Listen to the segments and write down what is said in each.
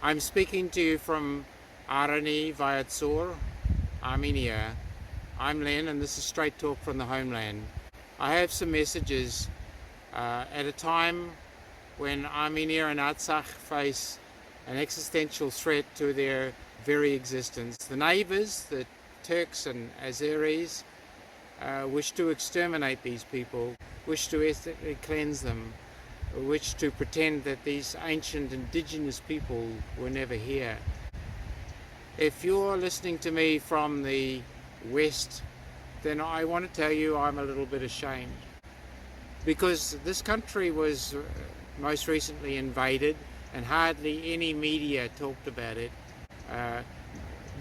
I'm speaking to you from Arani, Armenia. I'm Leyen, and this is Straight Talk from the Homeland. I have some messages at a time when Armenia and Artsakh face an existential threat to their very existence. The neighbours, the Turks and Azeris, wish to exterminate these people, wish to ethnically cleanse them, wish to pretend that these ancient indigenous people were never here. If you're listening to me from the West, then I want to tell you I'm a little bit ashamed, because this country was most recently invaded and hardly any media talked about it.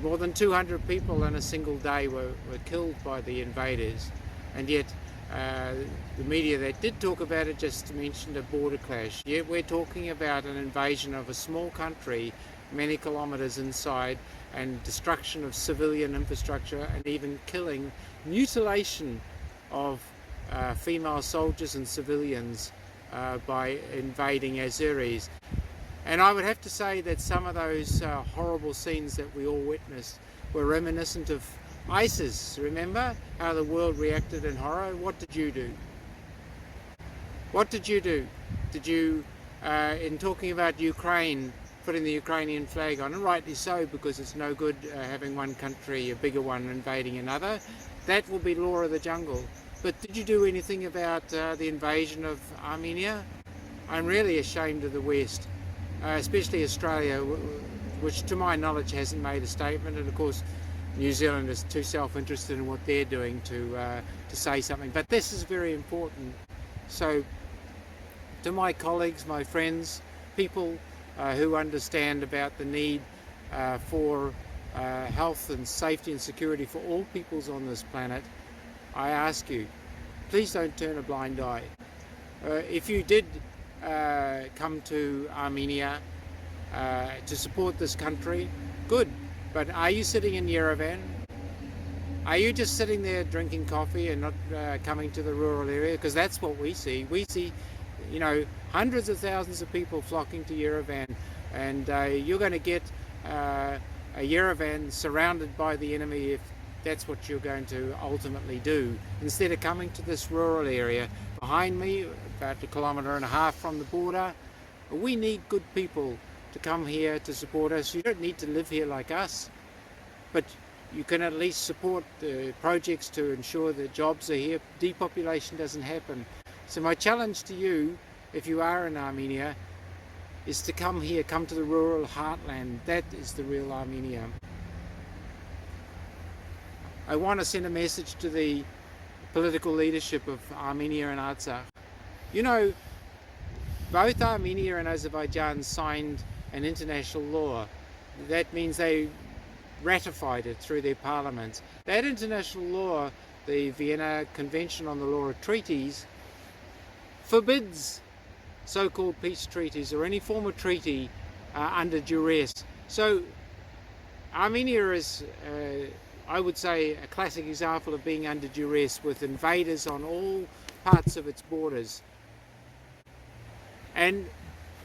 More than 200 people in a single day were killed by the invaders, and yet the media that did talk about it just mentioned a border clash. Yet we're talking about an invasion of a small country many kilometres inside, and destruction of civilian infrastructure, and even killing, mutilation of female soldiers and civilians by invading Azeris. And I would have to say that some of those horrible scenes that we all witnessed were reminiscent of ISIS. Remember how the world reacted in horror? What did you do? What did you do? Did you, in talking about Ukraine, putting the Ukrainian flag on, and rightly so, because it's no good having one country, a bigger one, invading another? That will be law of the jungle. But did you do anything about the invasion of Armenia? I'm really ashamed of the West, especially Australia, which to my knowledge hasn't made a statement, and of course New Zealand is too self-interested in what they're doing to say something. But this is very important. So to my colleagues, my friends, people who understand about the need for health and safety and security for all peoples on this planet, I ask you, please don't turn a blind eye. If you did come to Armenia to support this country, good. But are you sitting in Yerevan? Are you just sitting there drinking coffee and not coming to the rural area? Because that's what we see. We see, you know, hundreds of thousands of people flocking to Yerevan, and you're going to get a Yerevan surrounded by the enemy if that's what you're going to ultimately do, instead of coming to this rural area behind me, about 1.5 kilometres from the border. We need good people to come here to support us. You don't need to live here like us, but you can at least support the projects to ensure that jobs are here, depopulation doesn't happen. So my challenge to you, if you are in Armenia, is to come here, come to the rural heartland. That is the real Armenia. I want to send a message to the political leadership of Armenia and Artsakh. You know, both Armenia and Azerbaijan signed an international law. That means they ratified it through their parliaments. That international law, the Vienna Convention on the Law of Treaties, forbids so-called peace treaties or any form of treaty under duress. So Armenia is, I would say, a classic example of being under duress, with invaders on all parts of its borders. And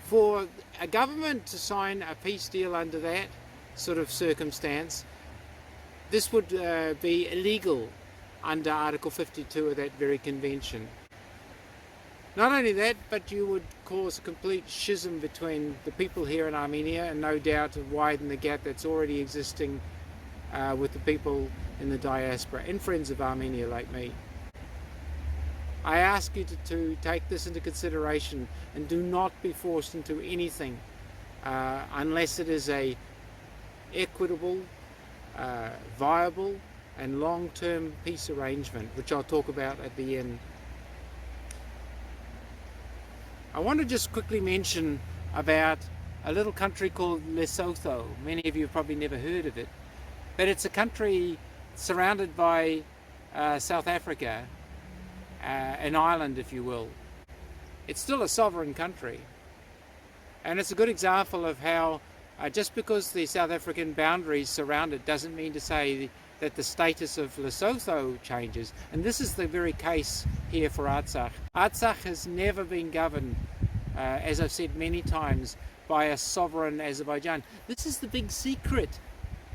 for a government to sign a peace deal under that sort of circumstance, this would be illegal under Article 52 of that very convention. Not only that, but you would cause a complete schism between the people here in Armenia, and no doubt widen the gap that's already existing with the people in the diaspora and friends of Armenia like me. I ask you to take this into consideration and do not be forced into anything unless it is a equitable, viable and long-term peace arrangement, which I'll talk about at the end. I want to just quickly mention about a little country called Lesotho. Many of you have probably never heard of it, but it's a country surrounded by South Africa, an island, if you will. It's still a sovereign country, and it's a good example of how just because the South African boundaries surround it doesn't mean to say that the status of Lesotho changes. And this is the very case here for Artsakh. Artsakh has never been governed as I've said many times, by a sovereign Azerbaijan. This is the big secret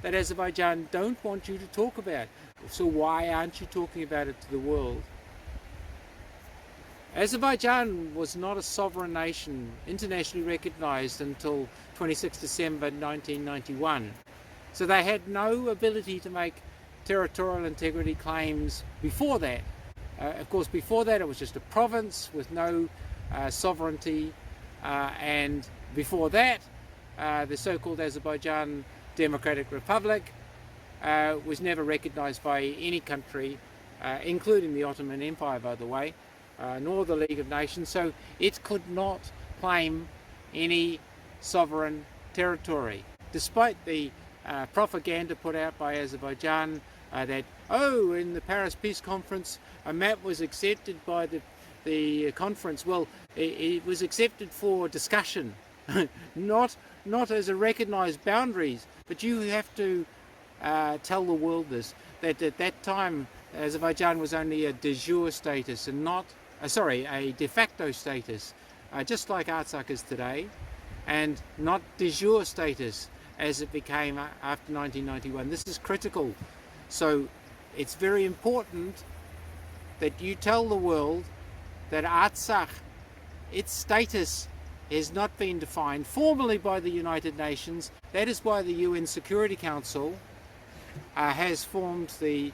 that Azerbaijan don't want you to talk about. So why aren't you talking about it to the world? Azerbaijan was not a sovereign nation internationally recognized until 26 December 1991. So they had no ability to make territorial integrity claims before that. Of course, before that it was just a province with no sovereignty, and before that the so-called Azerbaijan Democratic Republic was never recognized by any country, including the Ottoman Empire, by the way, nor the League of Nations, so it could not claim any sovereign territory, despite the propaganda put out by Azerbaijan that, oh, in the Paris Peace Conference a map was accepted by the conference. Well, it was accepted for discussion, not as a recognized boundaries, but you have to tell the world this, that at that time Azerbaijan was only a de jure status and not, a de facto status, just like Artsakh is today, and not de jure status as it became after 1991. This is critical. So it's very important that you tell the world that Artsakh, its status has not been defined formally by the United Nations. That is why the UN Security Council has formed the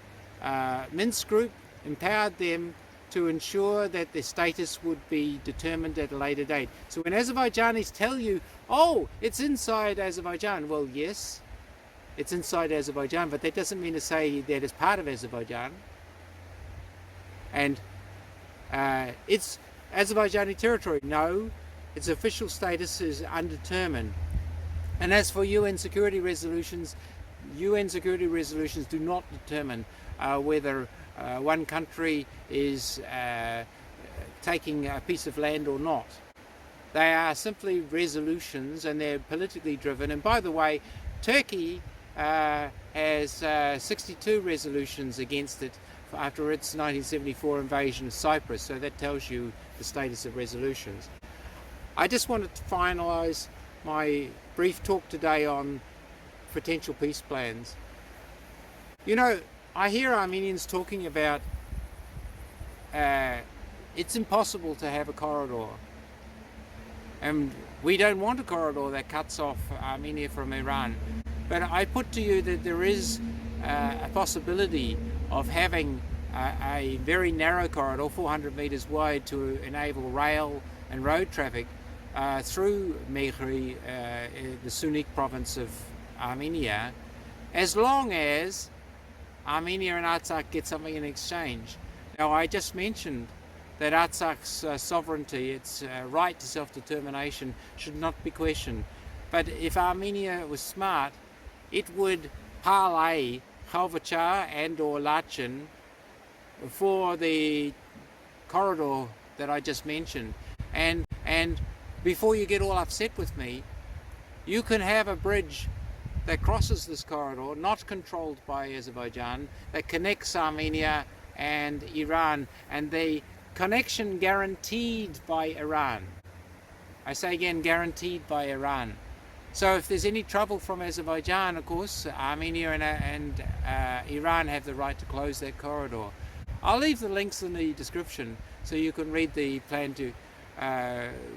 Minsk Group, empowered them to ensure that their status would be determined at a later date. So when Azerbaijanis tell you, oh, it's inside Azerbaijan, well, yes, it's inside Azerbaijan, but that doesn't mean to say that it's part of Azerbaijan. And it's Azerbaijani territory. No, its official status is undetermined. And as for UN security resolutions do not determine whether one country is taking a piece of land or not. They are simply resolutions, and they're politically driven. And by the way, Turkey has 62 resolutions against it after its 1974 invasion of Cyprus, so that tells you the status of resolutions. I just wanted to finalise my brief talk today on potential peace plans. You know, I hear Armenians talking about it's impossible to have a corridor, and we don't want a corridor that cuts off Armenia from Iran. But I put to you that there is a possibility of having a very narrow corridor, 400 meters wide, to enable rail and road traffic through Mehri, the Sunnik province of Armenia, as long as Armenia and Artsakh get something in exchange. Now, I just mentioned that Artsakh's sovereignty, its right to self-determination, should not be questioned. But if Armenia was smart, it would parlay Khalvachar and or Lachen for the corridor that I just mentioned. And before you get all upset with me, you can have a bridge that crosses this corridor, not controlled by Azerbaijan, that connects Armenia and Iran, and the connection guaranteed by Iran. I say again, guaranteed by Iran. So if there's any trouble from Azerbaijan, of course, Armenia and Iran have the right to close that corridor. I'll leave the links in the description so you can read the plan to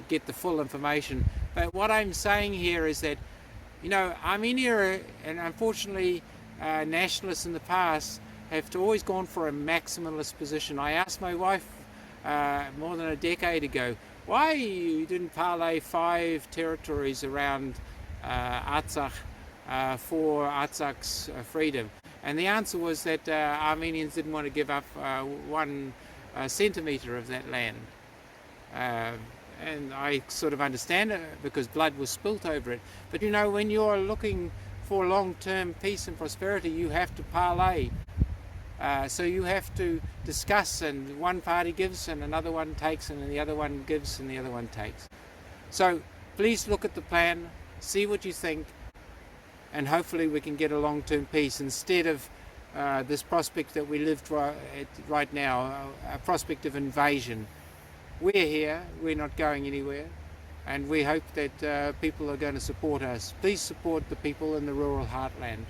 get the full information. But what I'm saying here is that, you know, Armenia, and unfortunately nationalists in the past, have always gone for a maximalist position. I asked my wife more than a decade ago, why you didn't parlay 5 territories around Artsakh for Artsakh's freedom. And the answer was that Armenians didn't want to give up 1 centimetre of that land. And I sort of understand it, because blood was spilt over it. But you know, when you're looking for long-term peace and prosperity, you have to parlay. So you have to discuss, and one party gives and another one takes, and the other one gives and the other one takes. So please look at the plan, see what you think, and hopefully we can get a long-term peace instead of this prospect that we live right now, a prospect of invasion. We're here, we're not going anywhere. and we hope that people are going to support us. Please support the people in the rural heartland.